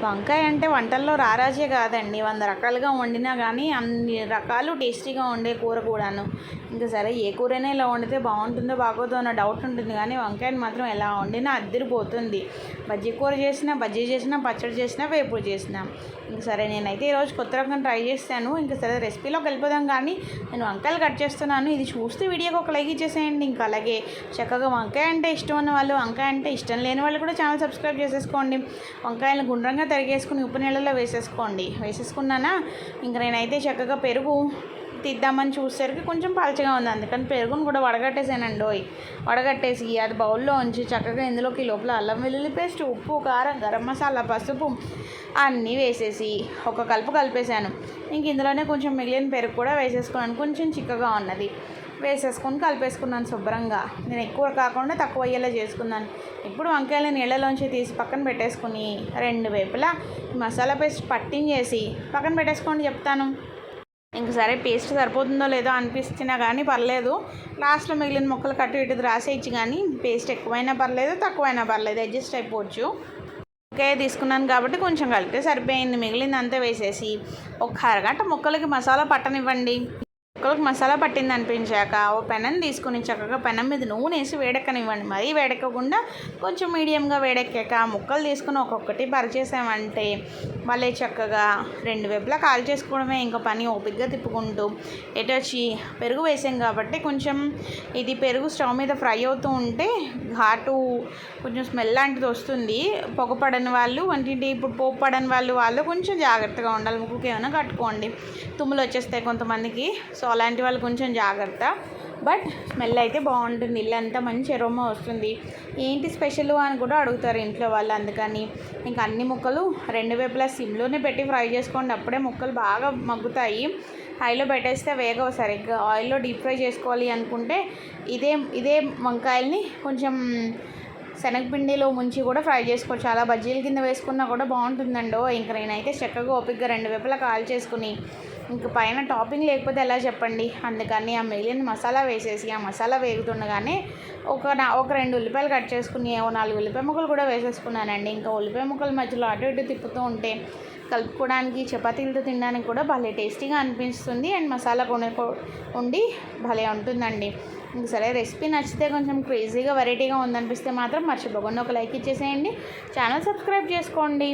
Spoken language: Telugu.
వంకాయ అంటే వంటల్లో రారాజే కాదండి. 100 రకాలుగా వండినా కానీ అన్ని రకాలు టేస్టీగా వండే కూర కూడాను. ఇంకా సరే ఏ కూరైనా ఇలా వండితే బాగుంటుందో బాగోదో అన్న డౌట్ ఉంటుంది, కానీ వంకాయని మాత్రం ఎలా వండినా అద్దిరిపోతుంది. బజ్జీ కూర చేసినా, బజ్జీ చేసినా, పచ్చడి చేసినా, వేపుడు చేసినా. ఇంక సరే నేనైతే ఈరోజు కొత్త రకం ట్రై చేస్తాను. ఇంకా సరే రెసిపీలోకి వెళ్ళిపోదాం. కానీ నేను వంకాయలు కట్ చేస్తున్నాను. ఇది చూస్తే వీడియోకి ఒక లైక్ ఇచ్చేసేయండి. ఇంకా అలాగే చక్కగా వంకాయ అంటే ఇష్టం ఉన్న వాళ్ళు, వంకాయ అంటే ఇష్టం లేని వాళ్ళు కూడా ఛానల్ సబ్స్క్రైబ్ చేసేసుకోండి. వంకాయలను గుండ్రంగా తరిగేసుకుని ఉప్పు నీళ్ళలో వేసేసుకున్నానా. ఇంకా నేనైతే చక్కగా పెరుగు తీద్దామని చూసేసరికి కొంచెం పలచగా ఉంది, అందుకని పెరుగును కూడా వడగట్టేసానండి. వడగట్టేసి అది బౌల్లో ఉంచి చక్కగా ఇందులోకి లోపల అల్లం వెల్లుల్లి పేస్ట్, ఉప్పు, కారం, గరం మసాలా, పసుపు అన్నీ వేసేసి ఒక కలుపు కలిపేశాను. ఇంక ఇందులోనే కొంచెం మిగిలిన పెరుగు కూడా వేసేసుకున్నాను. కొంచెం చిక్కగా ఉన్నది వేసేసుకొని కలిపేసుకున్నాను శుభ్రంగా. నేను ఎక్కువ కాకుండా తక్కువ అయ్యేలా చేసుకున్నాను. ఇప్పుడు వంకాయలు నీళ్ళలోంచి తీసి పక్కన పెట్టేసుకుని 2 వైపులా మసాలా పేస్ట్ పట్టించేసి పక్కన పెట్టేసుకోండి చెప్తాను. ఇంక సరే పేస్ట్ సరిపోతుందో లేదో అనిపించినా కానీ పర్లేదు, లాస్ట్లో మిగిలిన ముక్కలు కట్టు ఇటు రాసేయచ్చు. కానీ పేస్ట్ ఎక్కువైనా పర్లేదు, తక్కువైనా పర్లేదు, అడ్జస్ట్ అయిపోవచ్చు. వంకాయ తీసుకున్నాను కాబట్టి కొంచెం కలిపితే సరిపోయింది. మిగిలింది అంతా వేసేసి ఒక అరగంట ముక్కలకి మసాలా పట్టనివ్వండి. ముక్కలకు మసాలా పట్టింది అనిపించాక ఓ పెనం తీసుకుని చక్కగా పెనం మీద నూనె వేసి వేడెక్కనివ్వండి. మరీ వేడెక్కకుండా కొంచెం మీడియంగా వేడెక్కాక ముక్కలు తీసుకుని ఒక్కొక్కటి పరిచేసామంటే మళ్ళీ చక్కగా 2 వైపులా కాల్ చేసుకోవడమే ఇంకా పని. ఓపికగా తిప్పుకుంటూ ఎటు వచ్చి పెరుగు వేసాం కాబట్టి కొంచెం ఇది పెరుగు స్టవ్ మీద ఫ్రై అవుతూ ఉంటే ఘాటు కొంచెం స్మెల్ లాంటిది వస్తుంది. పొగ పడని వాళ్ళు, వంటింటి ఇప్పుడు పోపు పడని వాళ్ళు కొంచెం జాగ్రత్తగా ఉండాలి. ముక్కుకి ఏమైనా కట్టుకోండి, తుమ్ములు వచ్చేస్తాయి కొంతమందికి. సో అలాంటి వాళ్ళు కొంచెం జాగ్రత్త. బట్ స్మెల్ అయితే బాగుంటుంది, ఇల్లంతా మంచి అరోమా వస్తుంది. ఏంటి స్పెషల్ అని కూడా అడుగుతారు ఇంట్లో వాళ్ళు. అందుకని ఇంకా అన్ని ముక్కలు 2 వైపులా సిమ్లోనే పెట్టి ఫ్రై చేసుకోండి. అప్పుడే ముక్కలు బాగా మగ్గుతాయి. హైలో పెట్టేస్తే వేగవు సరిగ్గా. ఆయిల్లో డీప్ ఫ్రై చేసుకోవాలి అనుకుంటే ఇదే వంకాయల్ని కొంచెం శనగపిండిలో ముంచి కూడా ఫ్రై చేసుకోవచ్చు. చాలా బజ్జీల కింద వేసుకున్నా కూడా బాగుంటుందండో. ఇంక నేనైతే చక్కగా ఓపికగా 2 వైపులా కాల్ చేసుకుని ఇంక పైన టాపింగ్ లేకపోతే ఎలా చెప్పండి. అందుకని ఆ మిగిలిన మసాలా వేసేసి ఆ మసాలా వేగుతుండగానే ఒక 2 ఉల్లిపాయలు కట్ చేసుకుని 4 ఉల్లిపాయ ముక్కలు కూడా వేసేసుకున్నానండి. ఇంకా ఉల్లిపాయ ముక్కల మధ్యలో అటు ఇటు తిప్పుతూ ఉంటే కలుపుకోవడానికి చపాతీలతో తినడానికి కూడా భలే టేస్టీగా అనిపిస్తుంది. అండ్ మసాలా ఉండి భలే ఉంటుందండి. ఇంక సరే రెసిపీ నచ్చితే కొంచెం క్రేజీగా వెరైటీగా ఉందనిపిస్తే మాత్రం మర్చిపోకుండా ఒక లైక్ ఇచ్చేసేయండి. ఛానల్ సబ్స్క్రైబ్ చేసుకోండి.